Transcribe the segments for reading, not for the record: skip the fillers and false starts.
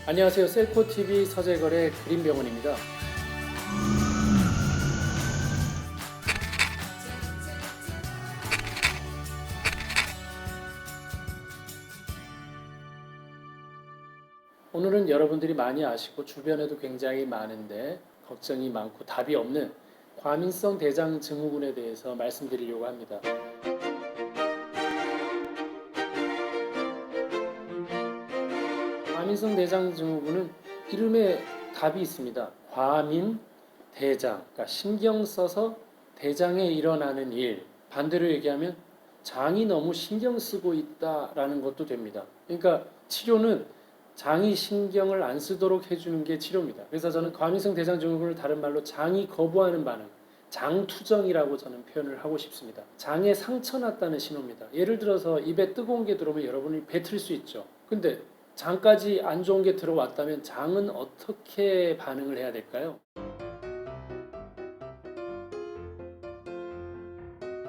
안녕하세요. 셀코TV 서재거래 그린병원입니다. 오늘은 여러분들이 많이 아시고 주변에도 굉장히 많은데 걱정이 많고 답이 없는 과민성 대장 증후군에 대해서 말씀드리려고 합니다. 과민성 대장 증후군은 이름에 답이 있습니다. 과민, 대장, 그러니까 신경 써서 대장에 일어나는 일. 반대로 얘기하면 장이 너무 신경 쓰고 있다라는 것도 됩니다. 그러니까 치료는 장이 신경을 안 쓰도록 해주는 게 치료입니다. 그래서 저는 과민성 대장 증후군을 다른 말로 장이 거부하는 반응, 장투정이라고 저는 표현을 하고 싶습니다. 장에 상처 났다는 신호입니다. 예를 들어서 입에 뜨거운 게 들어오면 여러분이 뱉을 수 있죠. 근데 장까지 안 좋은 게 들어왔다면 장은 어떻게 반응을 해야 될까요?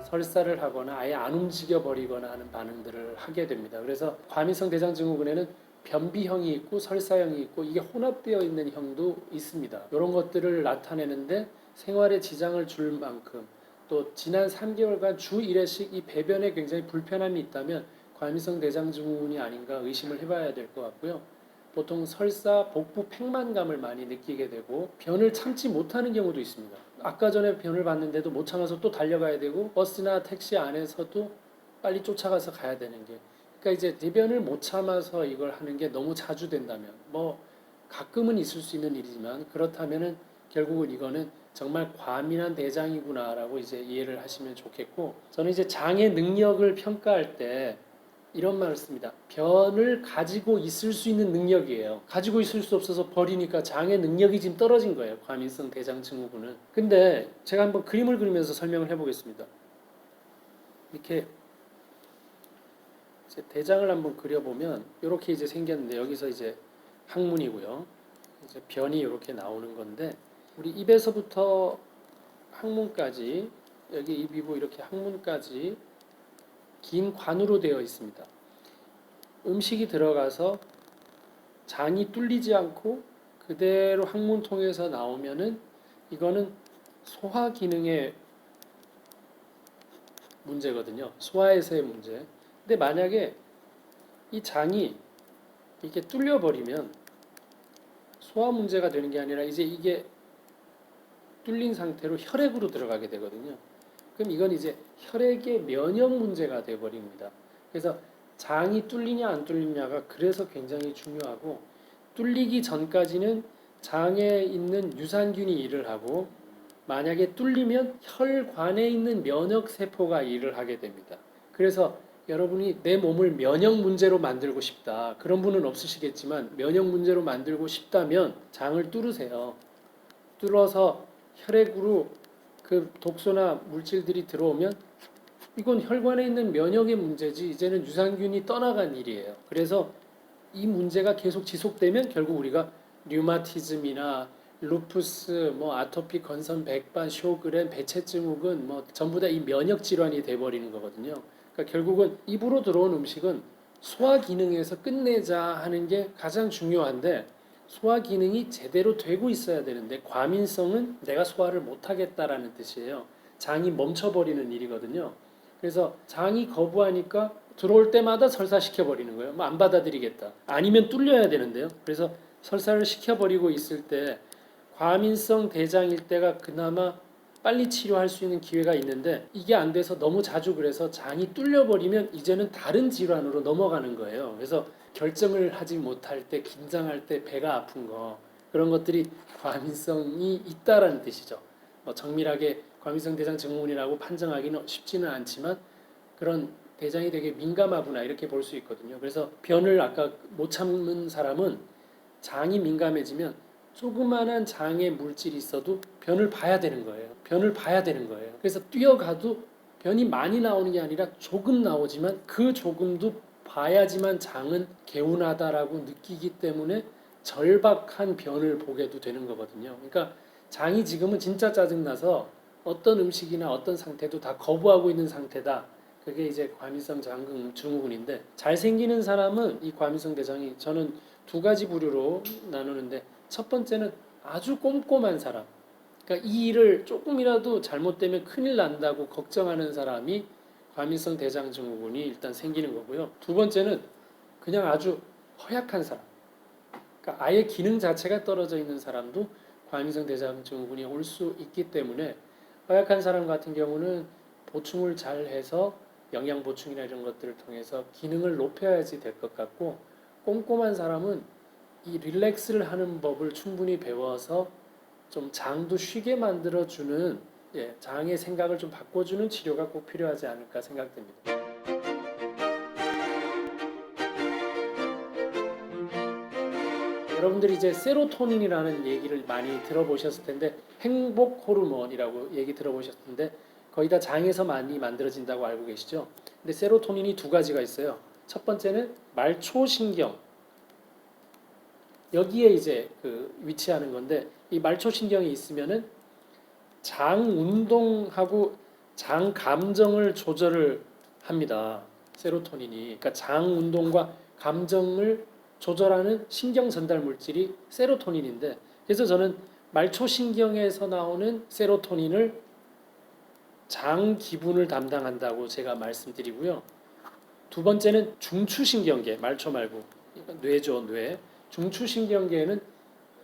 설사를 하거나 아예 안 움직여 버리거나 하는 반응들을 하게 됩니다. 그래서 과민성 대장 증후군에는 변비형이 있고 설사형이 있고 이게 혼합되어 있는 형도 있습니다. 이런 것들을 나타내는데 생활에 지장을 줄 만큼 또 지난 3개월간 주 1회씩 이 배변에 굉장히 불편함이 있다면 과민성 대장 증후군이 아닌가 의심을 해봐야 될 것 같고요. 보통 설사, 복부 팽만감을 많이 느끼게 되고 변을 참지 못하는 경우도 있습니다. 아까 전에 변을 봤는데도 못 참아서 또 달려가야 되고 버스나 택시 안에서도 빨리 쫓아가서 가야 되는 게 그러니까 이제 대변을 못 참아서 이걸 하는 게 너무 자주 된다면 뭐 가끔은 있을 수 있는 일이지만 그렇다면은 결국은 이거는 정말 과민한 대장이구나라고 이제 이해를 하시면 좋겠고 저는 이제 장의 능력을 평가할 때 이런 말을 씁니다. 변을 가지고 있을 수 있는 능력이에요. 가지고 있을 수 없어서 버리니까 장의 능력이 지금 떨어진 거예요. 과민성 대장 증후군은. 근데 제가 한번 그림을 그리면서 설명을 해보겠습니다. 이렇게 이제 대장을 한번 그려보면 이렇게 이제 생겼는데 여기서 이제 항문이고요. 이제 변이 이렇게 나오는 건데 우리 입에서부터 항문까지 여기 입이고 이렇게 항문까지 긴 관으로 되어 있습니다. 음식이 들어가서 장이 뚫리지 않고 그대로 항문 통해서 나오면은 이거는 소화 기능의 문제거든요. 소화에서의 문제. 근데 만약에 이 장이 이렇게 뚫려 버리면 소화 문제가 되는 게 아니라 이제 이게 뚫린 상태로 혈액으로 들어가게 되거든요. 그럼 이건 이제 혈액의 면역 문제가 돼 버립니다. 그래서 장이 뚫리냐 안 뚫리냐가 그래서 굉장히 중요하고 뚫리기 전까지는 장에 있는 유산균이 일을 하고 만약에 뚫리면 혈관에 있는 면역 세포가 일을 하게 됩니다. 그래서 여러분이 내 몸을 면역 문제로 만들고 싶다. 그런 분은 없으시겠지만 면역 문제로 만들고 싶다면 장을 뚫으세요. 뚫어서 혈액으로 그 독소나 물질들이 들어오면 이건 혈관에 있는 면역의 문제지 이제는 유산균이 떠나간 일이에요. 그래서 이 문제가 계속 지속되면 결국 우리가 류마티즘이나 루푸스, 뭐 아토피, 건선, 백반, 쇼그렌, 배체증후군 뭐 전부 다 이 면역 질환이 돼 버리는 거거든요. 그러니까 결국은 입으로 들어온 음식은 소화 기능에서 끝내자 하는 게 가장 중요한데 소화 기능이 제대로 되고 있어야 되는데 과민성은 내가 소화를 못 하겠다라는 뜻이에요. 장이 멈춰버리는 일이거든요. 그래서 장이 거부하니까 들어올 때마다 설사시켜 버리는 거예요. 뭐 안 받아들이겠다. 아니면 뚫려야 되는데요. 그래서 설사를 시켜버리고 있을 때 과민성 대장일 때가 그나마 빨리 치료할 수 있는 기회가 있는데 이게 안 돼서 너무 자주 그래서 장이 뚫려버리면 이제는 다른 질환으로 넘어가는 거예요. 그래서 결정을 하지 못할 때 긴장할 때 배가 아픈 거 그런 것들이 과민성이 있다라는 뜻이죠. 뭐 정밀하게 과민성 대장 증후군이라고 판정하기는 쉽지는 않지만 그런 대장이 되게 민감하구나 이렇게 볼 수 있거든요. 그래서 변을 아까 못 참는 사람은 장이 민감해지면 조그만한 장에 물질이 있어도 변을 봐야 되는 거예요. 변을 봐야 되는 거예요. 그래서 뛰어가도 변이 많이 나오는 게 아니라 조금 나오지만 그 조금도 봐야지만 장은 개운하다라고 느끼기 때문에 절박한 변을 보게도 되는 거거든요. 그러니까 장이 지금은 진짜 짜증나서 어떤 음식이나 어떤 상태도 다 거부하고 있는 상태다. 그게 이제 과민성 장증후군인데 잘 생기는 사람은 이 과민성 대장이 저는 두 가지 부류로 나누는데 첫 번째는 아주 꼼꼼한 사람. 그러니까 이 일을 조금이라도 잘못되면 큰일 난다고 걱정하는 사람이 과민성 대장 증후군이 일단 생기는 거고요. 두 번째는 그냥 아주 허약한 사람. 그러니까 아예 기능 자체가 떨어져 있는 사람도 과민성 대장 증후군이 올 수 있기 때문에 허약한 사람 같은 경우는 보충을 잘 해서 영양 보충이나 이런 것들을 통해서 기능을 높여야지 될 것 같고, 꼼꼼한 사람은 이 릴렉스를 하는 법을 충분히 배워서 좀 장도 쉬게 만들어주는, 장의 생각을 좀 바꿔주는 치료가 꼭 필요하지 않을까 생각됩니다. 여러분들이 이제 세로토닌이라는 얘기를 많이 들어보셨을 텐데, 행복 호르몬이라고 얘기 들어보셨을 텐데 거의 다 장에서 많이 만들어진다고 알고 계시죠? 근데 세로토닌이 두 가지가 있어요. 첫 번째는 말초신경, 여기에 이제 위치하는 건데, 이 말초신경이 있으면은 장 운동하고 장 감정을 조절을 합니다. 세로토닌이. 그러니까 장 운동과 감정을 조절하는 신경 전달 물질이 세로토닌인데, 그래서 저는 말초신경에서 나오는 세로토닌을 장 기분을 담당한다고 제가 말씀드리고요. 두 번째는 중추신경계, 말초 말고 뇌죠, 뇌. 중추신경계에는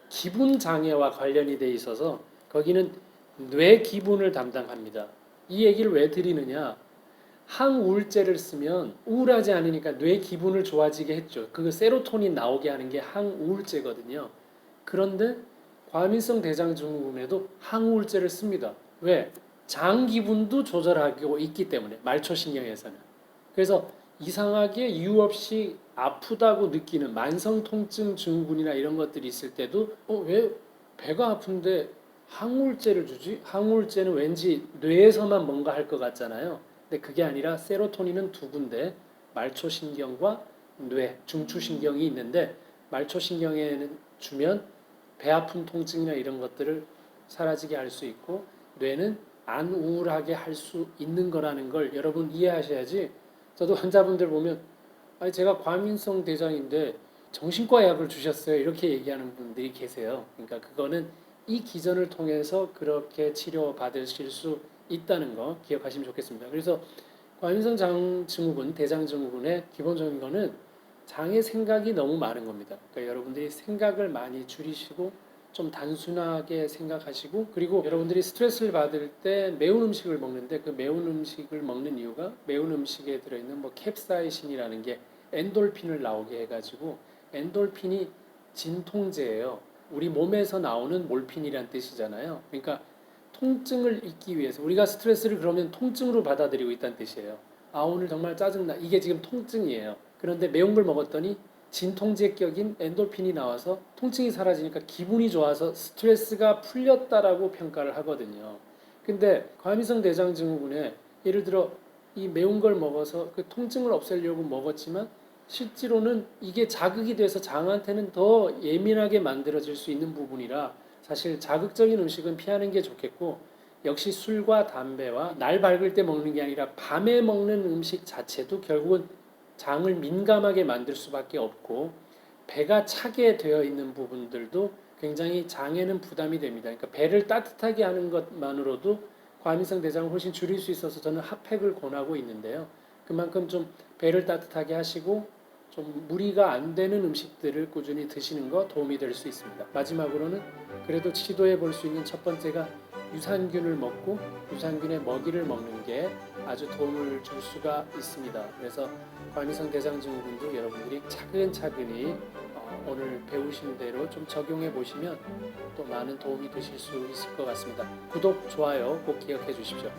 기분 장애와 관련이 돼 있어서 거기는 뇌 기분을 담당합니다. 이 얘기를 왜 드리느냐? 항우울제를 쓰면 우울하지 않으니까 뇌 기분을 좋아지게 했죠. 그 세로토닌 나오게 하는 게 항우울제거든요. 그런데 과민성 대장증후군에도 항우울제를 씁니다. 왜? 장 기분도 조절하고 있기 때문에, 말초신경에서는. 그래서 이상하게 이유 없이 아프다고 느끼는 만성 통증 증후군이나 이런 것들이 있을 때도 왜 배가 아픈데 항우울제를 주지? 항우울제는 왠지 뇌에서만 뭔가 할 것 같잖아요. 근데 그게 아니라 세로토닌은 두 군데, 말초신경과 뇌, 중추신경이 있는데, 말초신경에는 주면 배 아픈 통증이나 이런 것들을 사라지게 할 수 있고, 뇌는 안 우울하게 할 수 있는 거라는 걸 여러분 이해하셔야지. 저도 환자분들 보면 아니 제가 과민성 대장인데 정신과 약을 주셨어요, 이렇게 얘기하는 분들이 계세요. 그러니까 그거는 이 기전을 통해서 그렇게 치료받으실 수 있다는 거 기억하시면 좋겠습니다. 그래서 과민성 장증후군, 대장증후군의 기본적인 거는 장의 생각이 너무 많은 겁니다. 그러니까 여러분들이 생각을 많이 줄이시고 좀 단순하게 생각하시고, 그리고 여러분들이 스트레스를 받을 때 매운 음식을 먹는데, 그 매운 음식을 먹는 이유가 매운 음식에 들어있는 뭐 캡사이신이라는 게 엔돌핀을 나오게 해가지고, 엔돌핀이 진통제예요. 우리 몸에서 나오는 몰핀이란 뜻이잖아요. 그러니까 통증을 잊기 위해서, 우리가 스트레스를 그러면 통증으로 받아들이고 있다는 뜻이에요. 아, 오늘 정말 짜증나, 이게 지금 통증이에요. 그런데 매운 걸 먹었더니 진통제격인 엔돌핀이 나와서 통증이 사라지니까 기분이 좋아서 스트레스가 풀렸다라고 평가를 하거든요. 근데 과민성 대장증후군에 예를 들어 이 매운 걸 먹어서 그 통증을 없애려고 먹었지만 실제로는 이게 자극이 돼서 장한테는 더 예민하게 만들어질 수 있는 부분이라, 사실 자극적인 음식은 피하는 게 좋겠고, 역시 술과 담배와 날 밝을 때 먹는 게 아니라 밤에 먹는 음식 자체도 결국은 장을 민감하게 만들 수밖에 없고, 배가 차게 되어 있는 부분들도 굉장히 장에는 부담이 됩니다. 그러니까 배를 따뜻하게 하는 것만으로도 과민성 대장을 훨씬 줄일 수 있어서 저는 핫팩을 권하고 있는데요. 그만큼 좀 배를 따뜻하게 하시고 좀 무리가 안 되는 음식들을 꾸준히 드시는 거 도움이 될 수 있습니다. 마지막으로는 그래도 시도해 볼 수 있는 첫 번째가 유산균을 먹고 유산균의 먹이를 먹는 게 아주 도움을 줄 수가 있습니다. 그래서 과민성 대장증후군도 여러분들이 차근차근히 오늘 배우신 대로 좀 적용해 보시면 또 많은 도움이 되실 수 있을 것 같습니다. 구독, 좋아요 꼭 기억해 주십시오.